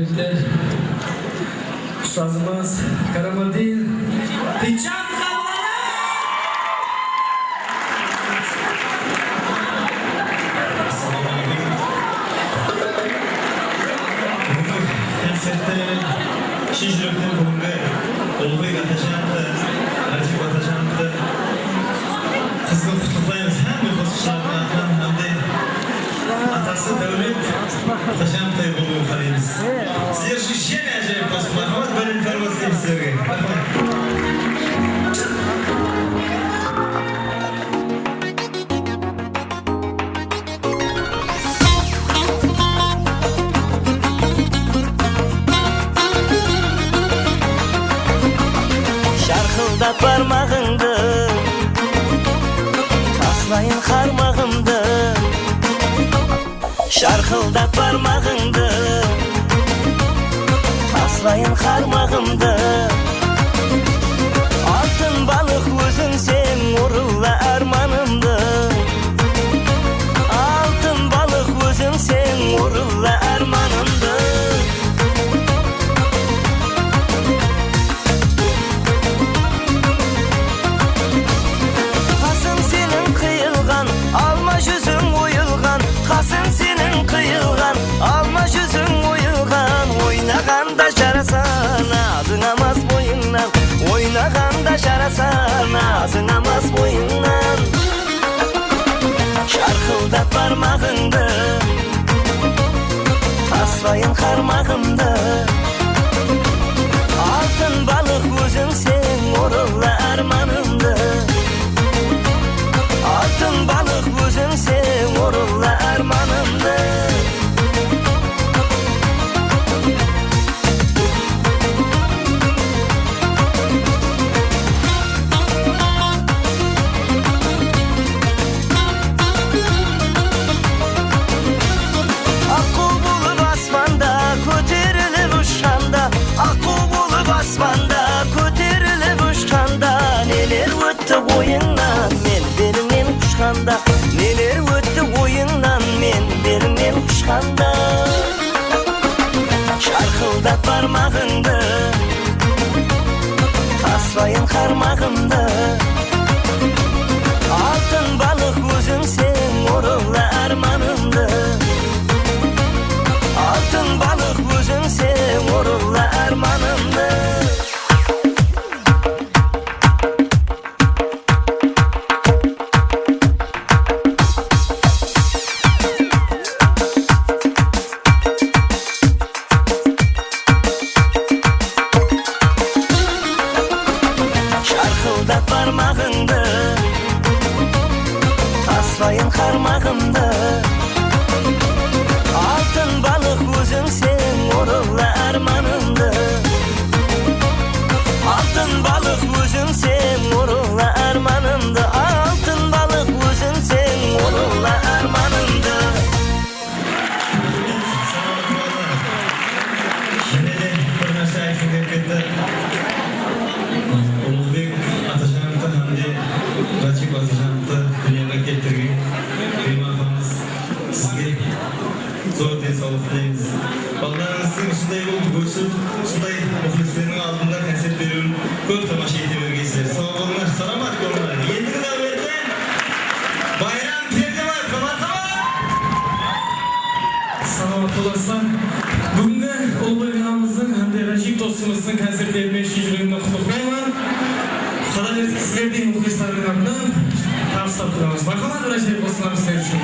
birlikte Ustazımız Karamadil Hicab Şişliğimden bunga olmayı ataşandı, artık ataşandı. Kızını tutuklayınız hem de basışlarına hem de atası devlet ataşandı buluyor karıyız. Sizler şu şişen acayip basımlar ama ben informasyonu sizlerge. Şarkıldat parmağındı, taslayın karmağımdı. Şarkıldat parmağındı, taslayın karmağımdı. Altın balık özün sen uğrulla armanımdı. Altın balık özün sen uğrulla armanımdı. Kasın senin kıyılgan, alma yüzün uyulgan. Oynaganda şarasan, ağzın amaz boyundan. Oynaganda şarasan, ağzın amaz boyundan. Şarkıldat parmağındı, taslayın karmağımdı. Altın balık özün sen uğrulla armanımdı. Altın balık özün sen uğrulla armanımdı. Akku bulup asmanda ko'tarilib uçkanda. Akku bulup asmanda ko'tarilib uçkanda. Neler o'tdi bo'yingdan men belingdan quchganda. Neler o'tdi bo'yingdan men belingdan quchganda. Şarkıldat parmağındı, taslayın karmağımdı. Altın balık özün sen uğrulla armanımdı. Altın balık özün sen uğrulla armanımdı. Şarkıldat parmağındı, taslayın karmağımdı. Altın balık özün sen uğrulla armanımdı. Altın balık özün sen uğrulla armanımdı. Altın balık özün sen uğrulla armanımdı. Yine de bir narsa eksik etmekte. Ulubek ataşandı hem de Racip ataşandı dünyaya getirген Kıyma Afamız sizge zor densallık dileymiz. Ballarınızın üstünde oldu koysun, üstünde muhlislerinin altında konsept veriyorum. Көп tamaşa yetebilirgesizler. Sağ olunlar, salamat olunlar. Yendigi davletten Bayram Perdevar, kamarkalar. Salamat olasın. Бүгінгі Ulubek ağamыздың hem de Racip dostumыздың konsertlerine şişirliğinden kutlayman. Kalan eski sizlerden muhlislerin adından табыстап тұрамыз. Мархамат Рajib осылар sizler үшін.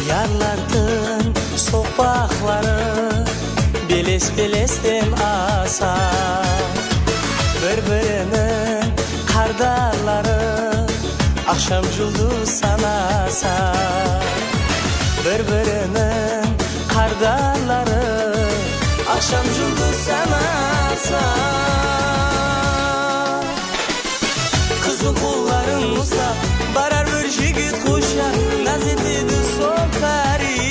Yarlardın sokakları Beles-belesden asa. Bir-birinin kardarları Akşam жұлдыз sanasa. Bir-birinin kardarları Akşam жұлдыз sanasa. Kızıl kolların uzak Barar bir jigit koşar Naz etedi sol kari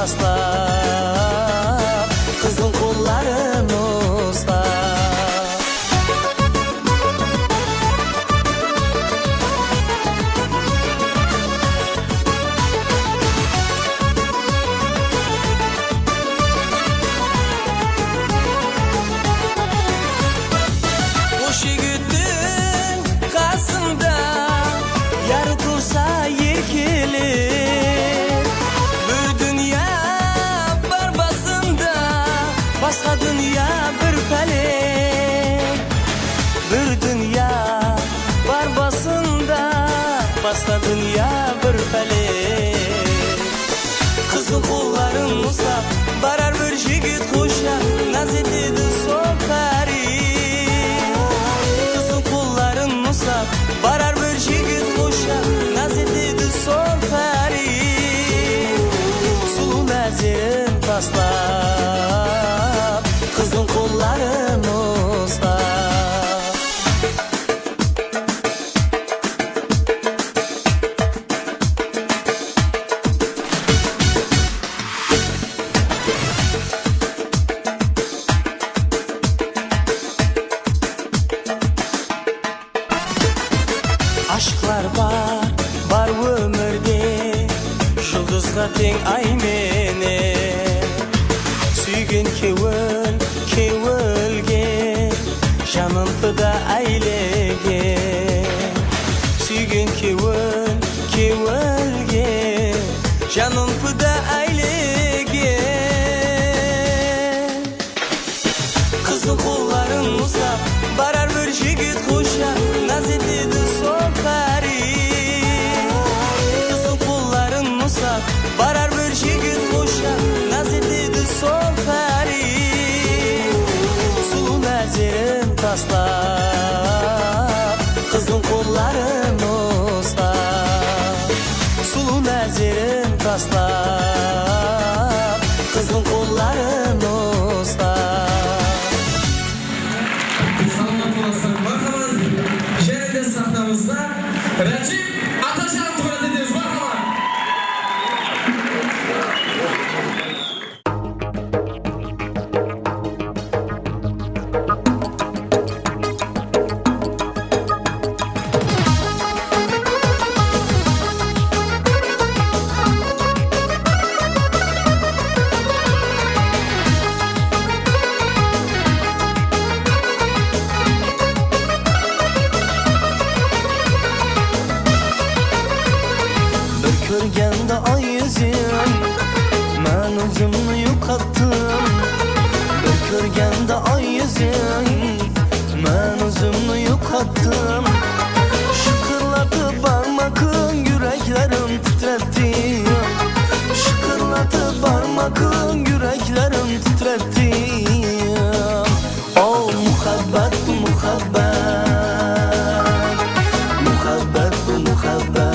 taslap kızın kolların usta. Kuş yigittin kasında yarı tursa yerkilir. Bir dünya barbasında başka dünya bir felek. Bir dünya barbasında başka dünya bir felek. Kızıl kolların uzak barar bir yigit koşa naz edildi sokari. Kızıl kolların uzak barar bir yigit koşa naz edildi sokari. Sulu nazirin taslap kızın kolların uzak. Aşklar var ömürde Yıldızga teng ay mene Suygun kevölge Janın pıda aylege Suygun kevölge Janın pıda aylege Kızıl kolların uzak barar bir yigit koşa naz edildi sokari. Kızıl kolların uzak barar bir yigit koşa naz edildi sokari. Sulu nazirin taslap kızın kolların uzak. Sulu nazirin taslap kızın kolların uzak. Salomat olasın. Marhamat. Yerinde sahnamızda Racip Ataşan Turat ediyoruz. Marhamat. Körgende ay yüzüm ben özümü yo'qotdim. Bir körgende ay yüzüm ben özümü yo'qotdim. Şıkırlatıp barmağın yüreklerim titretti. Şıkırlatıp barmağın yüreklerim titretti. Oh muhabbet bu muhabbet, muhabbet bu muhabbet.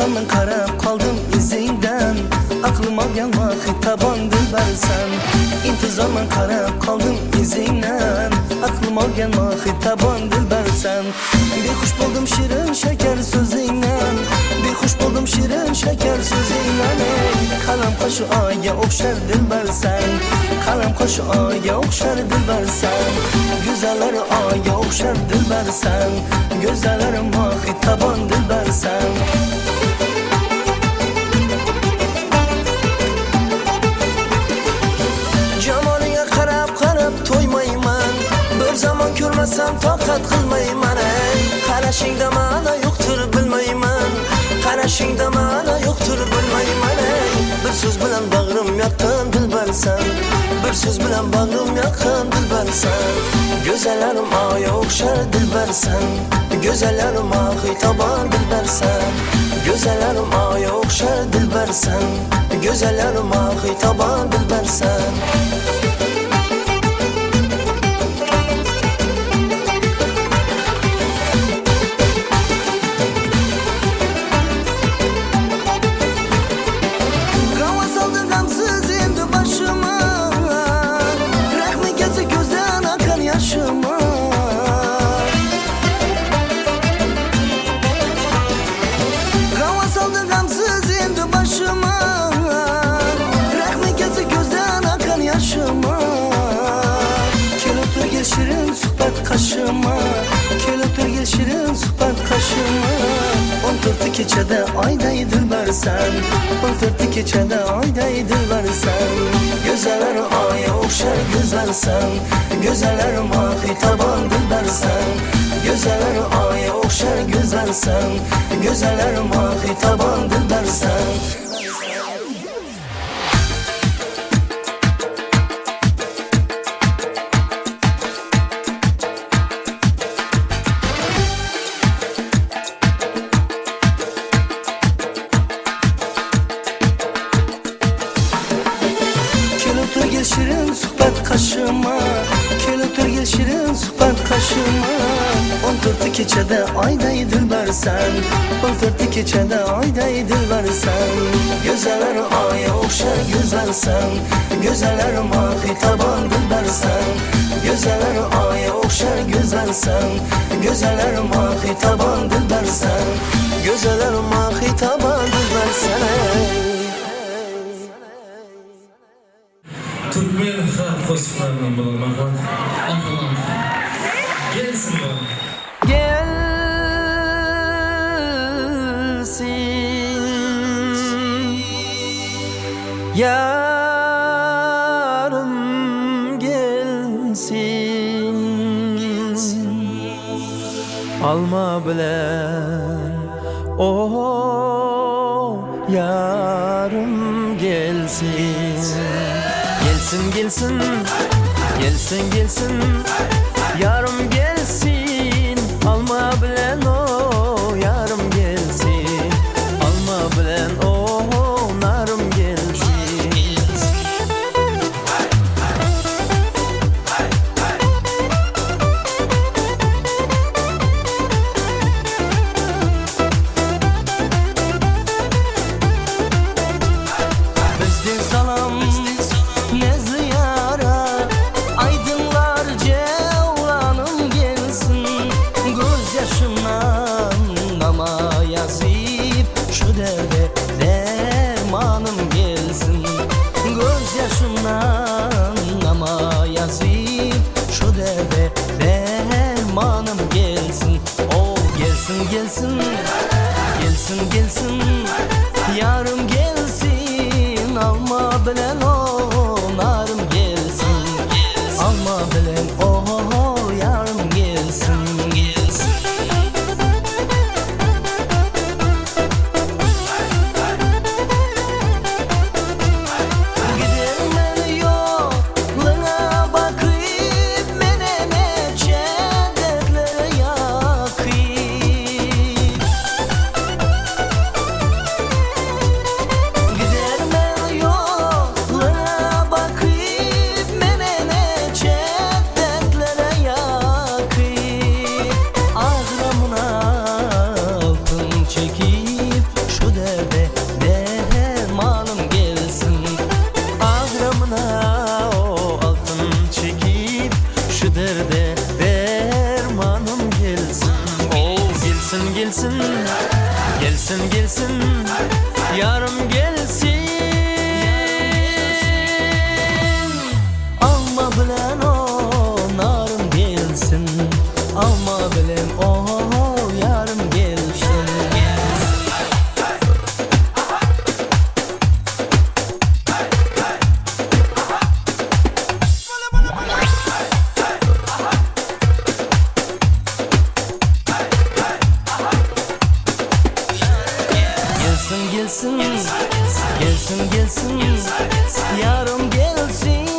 zaman karab kaldım izinden, aklıma gelme hitaban dilber sen. İntizarla karab kaldım izinden, aklıma gelme hitaban dilber sen. Bir hoş buldum şirin şeker sözüyle, bir hoş buldum şirin şeker sözüyle. Kalem kaşı aya okşar dilber sen, kalem kaşı aya okşar dilber sen. Güzelleri aya okşar dilber sen, gözlerim hitaban dilber sen. Camaline qarab qarab to'ymayman, bir zaman ko'rmasam toqat qilmayman. Qarashingda ma'no yo'qtir bilmayman, qarashingda ma'no yo'qtir bilmayman. Bir so'z bilan bag'rim yoqqan dilbarsan, bir so'z bilan bag'rim yoqqan dilbarsan. Go'zallarim oya o'xshar dilbarsan, go'zallarim xitoban dilbarsan. Go'zallarim oya o'xshar dilbarsan, go'zallarim xitoban dilbarsan. Şirin suhbat kaşıma, kel otur gel şirin suhbat kaşıma. 14 keçede ayday dilbersen, 14 keçede ayday dilbersen. Gözlerim aya okşar güzelsen, gözlerim hitaban dilbersen. Gözlerim aya okşar güzelsen, gözlerim hitaban dilbersen. Gel şirin suhbat kaşıma, kel otur gel şirin suhbat kaşıma. 14 keçede ayday dilbersen, 14 keçede ayday dilbersen. Gözlerim aya okşar güzelsen, gözlerim hitaban dilbersen. Gözlerim aya okşar güzelsen, gözlerim hitaban dilbersen. Gözlerim hitaban dilbersen. Türkmen halk koşuklarından bulalım bakalım. Gelsin bu. Gelsin yarım gelsin, alma bilen o yarım gelsin. Gelsin gelsin, gelsin gelsin, yarım gelsin, alma bilen o yarım gelsin, alma bilen o narım gelsin. Bizden salam nezli yara, aydınlar cevlanım gelsin. Göz yaşımdan nama yazıp şu derde dermanım gelsin. Göz yaşımdan nama yazıp şu derde dermanım gelsin. O gelsin gelsin, gelsin gelsin, yarım gelsin, alma bilen o narım gelsin, alma bilen o yarım gelsin, gelsin. Giderim yoluna bakıp menene çedeklere yakıp. Gelsin gelsin, gelsin gelsin, yarım gelsin. Alma bilen o narım gelsin, alma bilen o yarım gelsin. Gelsin gelsin, gelsin gelsin, yarım gelsin.